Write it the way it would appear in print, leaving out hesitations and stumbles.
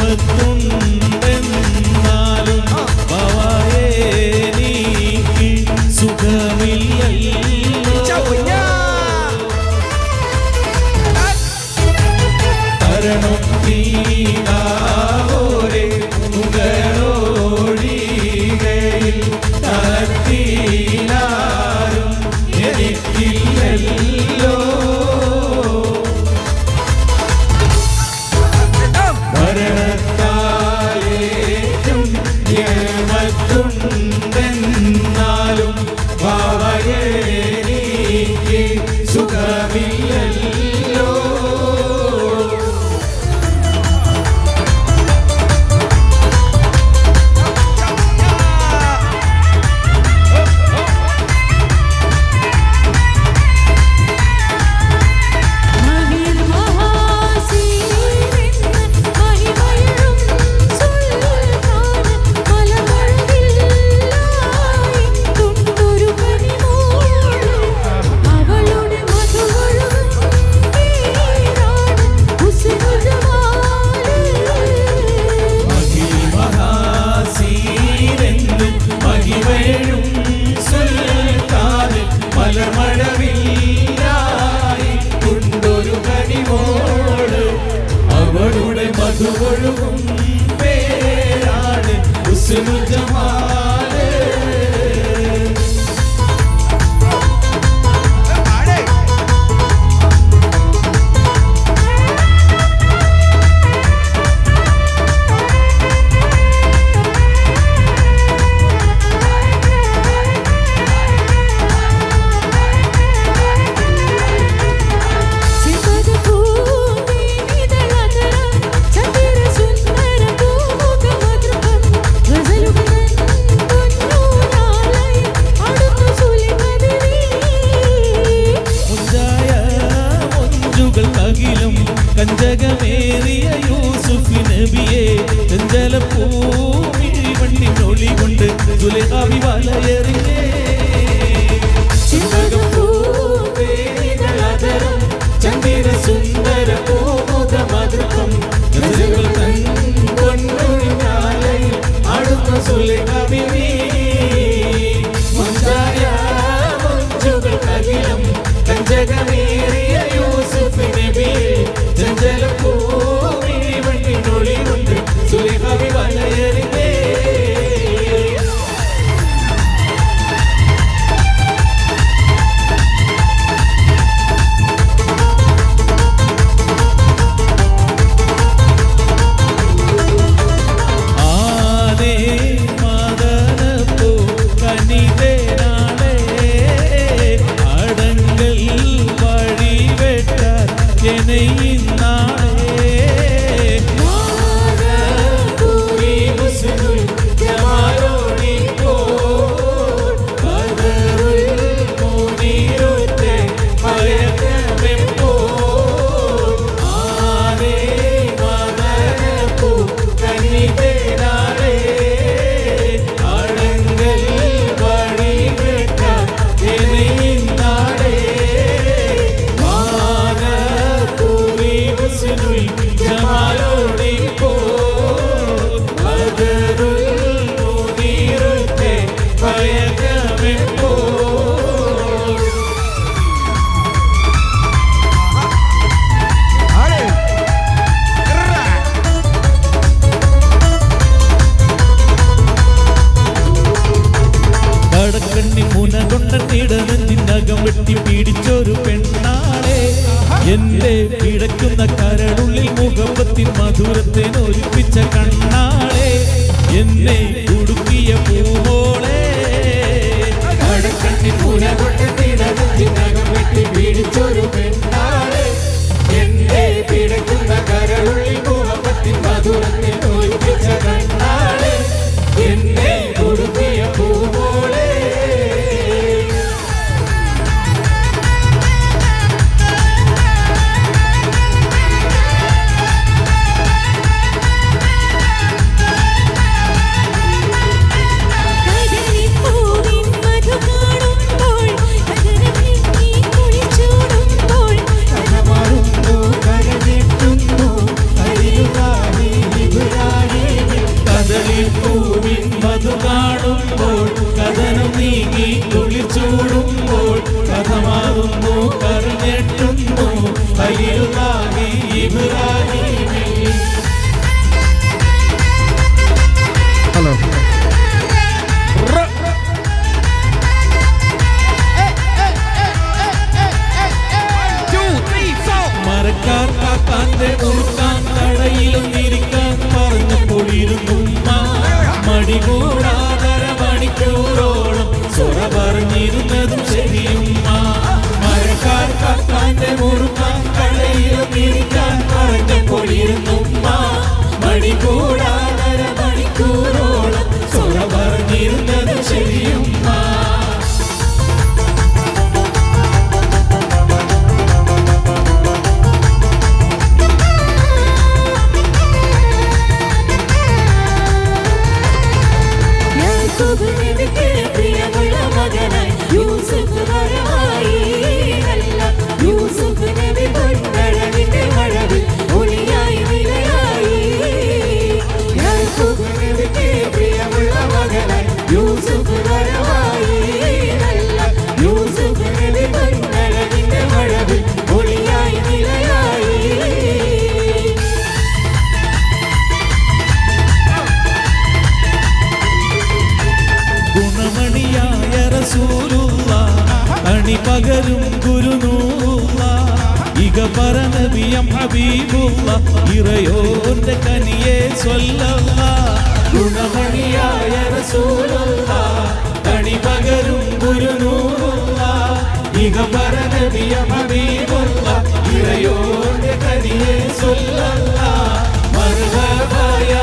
സമ്പത്തുണ്ടെന്നാലും എനിക്ക് സുഖമില്ലല്ലോ. തരണം തീരാവോരെ മുകളോഴികയിൽ തലത്തിലാരും എനിക്കില്ലല്ലോ. ഭരണത്താലേറ്റും നിയമത്തുണ്ടെന്നാലും എനിക്ക് സുഖമില്ലല്ലോ. അവളുടെ മധുവൊഴുകും പേരാണ് ഹുസ്നുൽ ജമാല്. കഞ്ചകമേറിയ യൂസുഫ് നബിയെ ചഞ്ചലപ്പൂമിഴി വണ്ണിനൊളി കൊണ്ട് സുലൈഖാബി വലയെറിഞ്ഞേ. ചന്ദിര സുന്ദര പൂമുഖമധുരം അടുത്ത സുലൈഖാബി മഞ്ചുകൾ അഖിലം കഞ്ചകമേറിയ യൂസുഫ് നബിയെ ചഞ്ചലപ്പൂമിഴി വണ്ണിനൊളി കൊണ്ട് സുലൈഖാബി വലയെറിഞ്ഞേ. ിടനെഞ്ചിനകം വെട്ടി പീഡിച്ചൊരു പെണ്ണാളെ എന്റെ കിടക്കുന്ന കരളുള്ളിൽ മുഖപ്പത്തിൻ മധുരത്തെ ഒലിപ്പിച്ച കണ്ണാളെ എന്നെ കുടുക്കിയ പൂവോളെ. ിടനെഞ്ചിനകം വെട്ടി പീഡിച്ചൊരു പെണ്ണാളെ എന്റെ കിടക്കുന്ന കരളുള്ളിൽ മുഖപ്പത്തിൻ മധുരത്തെ ഒലിപ്പിച്ച കണ്ണാളെ എന്നെ കുടുക്കിയ പൂവോളെ. പൂവിൻ മധു കാണുമ്പോൾ മണിക്കൂറാതര മണിക്കൂറോളം സൊറ പറഞ്ഞിരുന്നതും ശരിയുമ്മ മഴക്കാർ കക്കാന്റെ മുറുക്കാൻ കളയിലും ഇരിക്കാൻ പറഞ്ഞപ്പോൾ ഇരുന്നുമ്മ മണിക്കൂറാതര മണിക്കൂറോളം സൊറ പറഞ്ഞിരുന്നതും ശരിയുമ്മ പകരും ഗുരുനൂറുള്ള ഇക പറനബിയം ഹബീബുള്ള ഇറയോന്റെ കനിയെ സ്വല്ലല്ലാഹ് ഗുണമണിയായ റസൂലുള്ള കണി പകരും ഗുരുനൂറുള്ള ഇക പറനബിയം ഹബീബുള്ള ഇറയോന്റെ കനിയെ സ്വല്ലല്ലാഹ് മർഹബായ